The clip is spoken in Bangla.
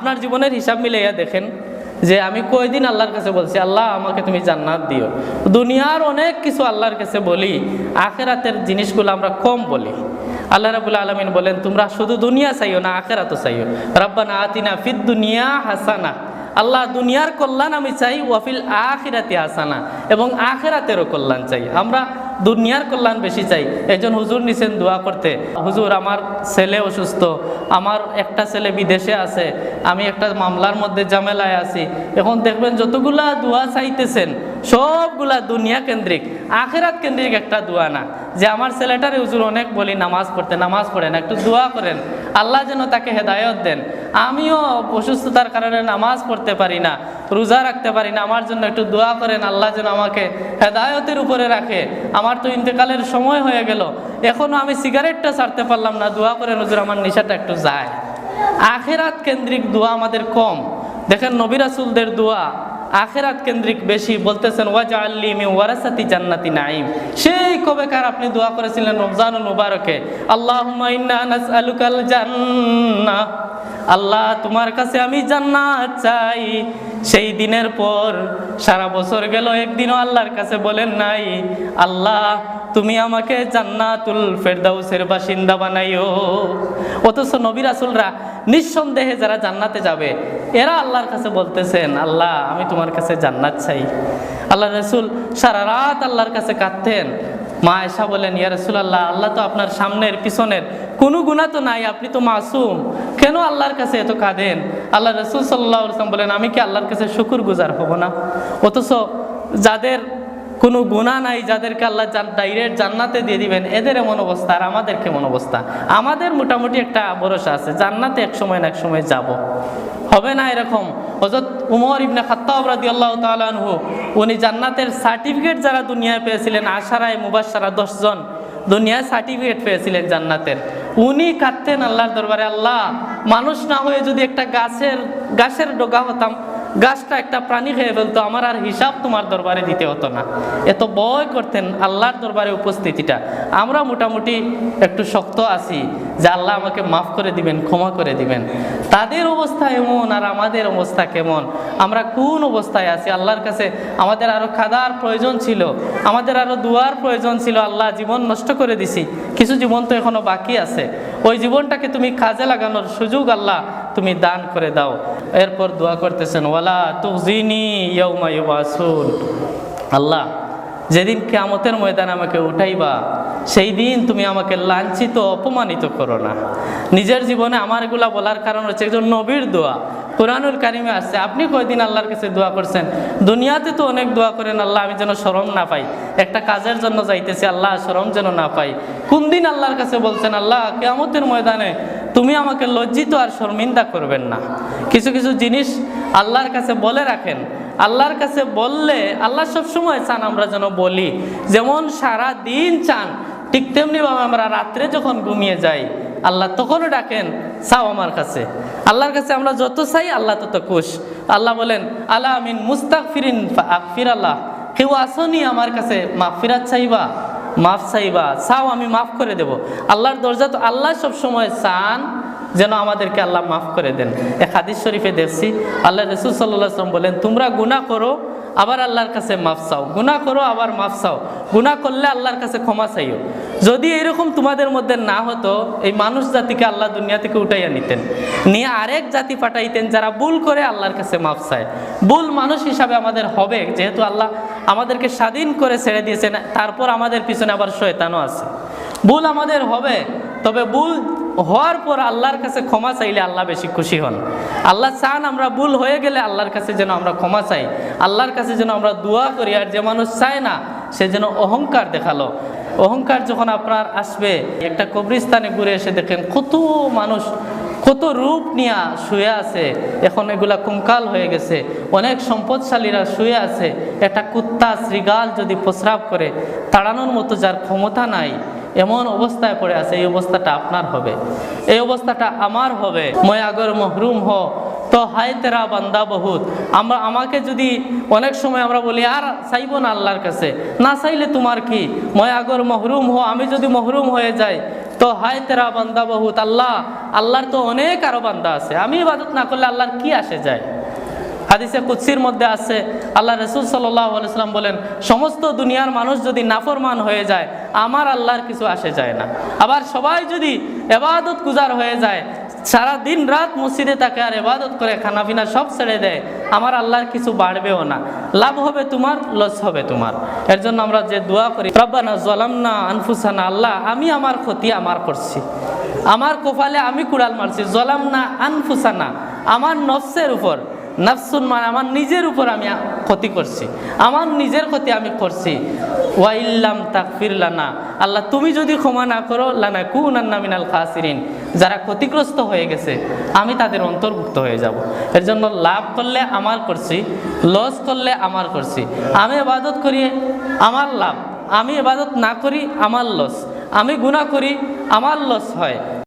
আপনার জীবনের হিসাব মিলাইয়া দেখেন যে আমি কয়দিন আল্লাহর কাছে বলছি আল্লাহ আমাকে তুমি জান্নাত দিও। দুনিয়ার অনেক কিছু আল্লাহর কাছে বলি, আখিরাতের জিনিসগুলো আমরা কম বলি। আল্লাহ রাব্বুল আলামিন বলেন তোমরা শুধু দুনিয়া চাইও না, আখিরাতও চাইও। রাব্বানা আতিনা ফিদ দুনিয়া হাসানা, আল্লাহ দুনিয়ার কল্যাণ আমি চাই, ওয়াফিল আখিরাতি হাসানা, এবং আখিরাতেরও কল্যাণ চাই। আমরা দুনিয়ার কল্যাণ বেশি চাই। একজন হুজুর নিছেন দোয়া করতে, হুজুর আমার ছেলে অসুস্থ, আমার একটা ছেলে বিদেশে আছে, আমি একটা মামলার মধ্যে ঝামেলায় আছি। এখন দেখবেন যতগুলা দোয়া চাইতেছেন সবগুলা দুনিয়া কেন্দ্রিক, আখিরাত কেন্দ্রিক একটা দোয়া না। যে আমার ছেলেটারে হুজুর অনেক বলি নামাজ পড়তে, নামাজ পড়েন, একটু দোয়া করেন আল্লাহ যেন তাকে হেদায়েত দেন। আমিও অসুস্থতার কারণে নামাজ পড়তে পারি না, রোজা রাখতে পারি না, আমার জন্য একটু দোয়া করেন আল্লাহ যেন আমাকে হেদায়েতের উপরে রাখে। আমার তো ইন্তেকালের সময় হয়ে গেল, এখনো আমি সিগারেটটা ছাড়তে পারলাম না, দোয়া করেন হুজুর আমার নেশাটা একটু যায়। আখিরাত কেন্দ্রিক দোয়া আমাদের কম। দেখেন নবী রাসূলদের দোয়া আখিরাত কেন্দ্রিক বেশি। বলতেছেন ওয়াজআলনি মিন ওয়ারাসাতি জান্নাতি নাঈম। সেই কবেকার আপনি দোয়া করেছিলেন রমজানুল মুবারকে, আল্লাহুম্মা ইন্না নাসআলুকাল জান্নাহ, আল্লাহ তোমার কাছে আমি জান্নাত চাই। সেই দিনের পর সারা বছর গেল, একদিনও আল্লাহর কাছে বলেন নাই আল্লাহ তুমি আমাকে জান্নাতুল ফেরদাউসের বাসিন্দা বানাইও। অথচ নবী রাসূলরা নিঃসন্দেহে যারা জান্নাতে যাবে এরা আল্লাহর কাছে বলতেছেন আল্লাহ আমি তোমার কাছে জান্নাত চাই। আল্লাহ রাসূল সারা রাত আল্লাহর কাছে কাঁদতেন। মা আয়েশা বলেন ইয়া রাসূলুল্লাহ, আল্লাহ তো আপনার সামনের পিছনের কোনো গুনাহ তো নাই, আপনি তো মাসুম, কেন আল্লাহর কাছে এত কাঁদেন? আল্লাহ রাসূল সাল্লাল্লাহু আলাইহি ওয়াসাল্লাম বলেন আমি কি আল্লাহর কাছে শুকরগুজার হব না? অথচ যাদের কোনো গুনাহ নাই, যাদেরকে আল্লাহ ডাইরেক্ট জান্নাতে দিয়ে দিবেন, এদের এমন অবস্থা। আর আমাদের কেমন অবস্থা? আমাদের মোটামুটি একটা ভরসা আছে, জান্নাতে এক সময় না এক সময় যাব, হবে না এরকম? হযরত উমর ইবনে খাত্তাব রাদিয়াল্লাহু তাআলা আনহু উনি জান্নাতের সার্টিফিকেট যারা দুনিয়ায় পেয়েছিলেন, আশারায়ে মুবাশশারা 10 জন দুনিয়ায় সার্টিফিকেট পেয়েছিলেন জান্নাতের, উনি কাঁদতেন আল্লাহর দরবারে, আল্লাহ মানুষ না হয়ে যদি একটা গাছের ডগা হতাম, গাছটা একটা প্রাণী খেয়ে ফেলতো, আমার আর হিসাব তোমার দরবারে দিতে হতো না। এত ভয় করতেন আল্লাহর দরবারে উপস্থিতিটা। আমরা মোটামুটি একটু শক্ত আছি যে আল্লাহ আমাকে মাফ করে দিবেন, ক্ষমা করে দিবেন। তাদের অবস্থা এমন আর আমাদের অবস্থা কেমন? আমরা কোন অবস্থায় আছি? আল্লাহর কাছে আমাদের আরো কাদার প্রয়োজন ছিল, আমাদের আরো দুয়ার প্রয়োজন ছিল। আল্লাহ জীবন নষ্ট করে দিছি, কিছু জীবন তো এখনো বাকি আছে, ওই জীবনটাকে তুমি কাজে লাগানোর সুযোগ আল্লাহ তুমি দান করে দাও। এরপর দোয়া করতেছেন ওয়ালা তুযিনি ইয়াউমা ইউবাসুন, আল্লাহ যেদিন কিয়ামতের ময়দানে আমাকে উঠাইবা সেই দিন তুমি আমাকে লাঞ্ছিত অপমানিত করো না। নিজের জীবনে আমার এগুলা বলার কারণ হচ্ছে একজন নবীর দোয়া, কুরআনুল কারিমে আসছে। আপনি কয়দিন আল্লাহর কাছে দোয়া করছেন? দুনিয়াতে তো অনেক দোয়া করেন আল্লাহ আমি যেন শরম না পাই, একটা কাজের জন্য যাইতেছি আল্লাহ শরম যেন না পাই। কোন দিন আল্লাহর কাছে বলছেন আল্লাহ কিয়ামতের ময়দানে তুমি আমাকে লজ্জিত আর শর্মিন্দা করবেন না? কিছু কিছু জিনিস আল্লাহর কাছে বলে রাখেন, আল্লাহর কাছে বললে আল্লাহ সবসময় চান আমরা যেন বলি। যেমন সারা দিন চান, ঠিক তেমনিভাবে আমরা রাত্রে যখন ঘুমিয়ে যাই আল্লাহ তখনও ডাকেন চাও আমার কাছে। আল্লাহর কাছে আমরা যত চাই আল্লাহ তত খুশ। আল্লাহ বলেন আলা মিন মুস্তাগফিরিন ফাগফির, আল্লাহ কেউ আসনি আমার কাছে মাগফিরাত চাইবা, মাফ চাইবা, চাও আমি মাফ করে দেব। আল্লাহর দরজা তো আল্লাহ সবসময় চান যেন আমাদেরকে আল্লাহ মাফ করে দেন। এক হাদিস শরীফে দেখছি আল্লাহ রাসূল সাল্লাল্লাহু আলাইহি ওয়াসাল্লাম বলেন তোমরা গুনাহ করো আবার আল্লাহর কাছে মাফ চাও, গুনাহ করো আবার মাফ চাও, গুনাহ করলে আল্লাহর কাছে ক্ষমা চাইও। যদি এরকম তোমাদের মধ্যে না হতো এই মানুষ জাতিকে আল্লাহ দুনিয়া থেকে উঠাইয়া নিতেন, নিয়ে আরেক জাতি পাঠাইতেন যারা ভুল করে আল্লাহর কাছে মাফ চায়। ভুল মানুষ হিসাবে আমাদের হবে, যেহেতু আল্লাহ আমাদেরকে স্বাধীন করে ছেড়ে দিয়েছেন, তারপর আমাদের পিছনে আবার শয়তানও আছে। ভুল আমাদের হবে, তবে ভুল হওয়ার পর আল্লাহর কাছে ক্ষমা চাইলে আল্লাহ বেশি খুশি হন। আল্লাহ চান আমরা ভুল হয়ে গেলে আল্লাহর কাছে যেন আমরা ক্ষমা চাই, আল্লাহর কাছে যেন আমরা দোয়া করি। আর যে মানুষ চায় না সে যেন অহংকার দেখালো। অহংকার যখন আপনার আসবে, একটা কবরস্থানে ঘুরে এসে দেখেন কত মানুষ কত রূপ নিয়ে শুয়ে আছে, এখন এগুলা কঙ্কাল হয়ে গেছে। অনেক সম্পদশালীরা শুয়ে আছে, একটা কুত্তা শৃগাল যদি প্রস্রাব করে তাড়ানোর মতো যার ক্ষমতা নাই, এমন অবস্থায় পড়ে আছে। এই অবস্থাটা আপনার হবে, এই অবস্থাটা আমার হবে। মই আগর মহরুম হ তো হায় তেরা বান্দা বহুত। আমাকে যদি অনেক সময় আমরা বলি আর চাইব না আল্লাহর কাছে, না চাইলে তোমার কি, মই আগর মহরুম হো, আমি যদি মহরুম হয়ে যাই তো হায় তেরা বান্দা বহুত, আল্লাহর তো অনেক আরো বান্দা আছে, আমি ইবাদত না করলে আল্লাহর কি আসে যায়। হাদিসে কুদসির মধ্যে আছে, আল্লাহ রাসূল সাল্লাল্লাহু আলাইহি ওয়াসাল্লাম বলেন, সমস্ত দুনিয়ার মানুষ যদি নাফরমান হয়ে যায় আমার আল্লাহর কিছু আসে যায় না। আবার সবাই যদি ইবাদত গুজার হয়ে যায়, সারা দিন রাত মসজিদে থাকে আর ইবাদত করে, খানা পিনা সব ছেড়ে দেয়, আমার আল্লাহর কিছু বাড়বেও না, লাভ হবে তোমার, লস হবে তোমার। এর জন্য আমরা যে দোয়া করি, রব্বানা যালামনা আনফুসানা, আল্লাহ আমি আমার ক্ষতি আমার করছি, আমার কপালে আমি কুড়াল মারছি। যালামনা আনফুসানা, আমার নফসের উপর, নাফসুন মানে আমার নিজের উপর আমি ক্ষতি করছি, আমার নিজের ক্ষতি আমি করছি। ওয়া ইল্লাম তাগফির লানা, আল্লাহ তুমি যদি ক্ষমা না করো, লানাকুনান্না মিনাল খাসিরিন, যারা ক্ষতিগ্রস্ত হয়ে গেছে আমি তাদের অন্তর্ভুক্ত হয়ে যাব। এর জন্য লাভ করলে আমার করছি, লস করলে আমার করছি। আমি ইবাদত করি আমার লাভ, আমি ইবাদত না করি আমার লস, আমি গুনাহ করি আমার লস হয়।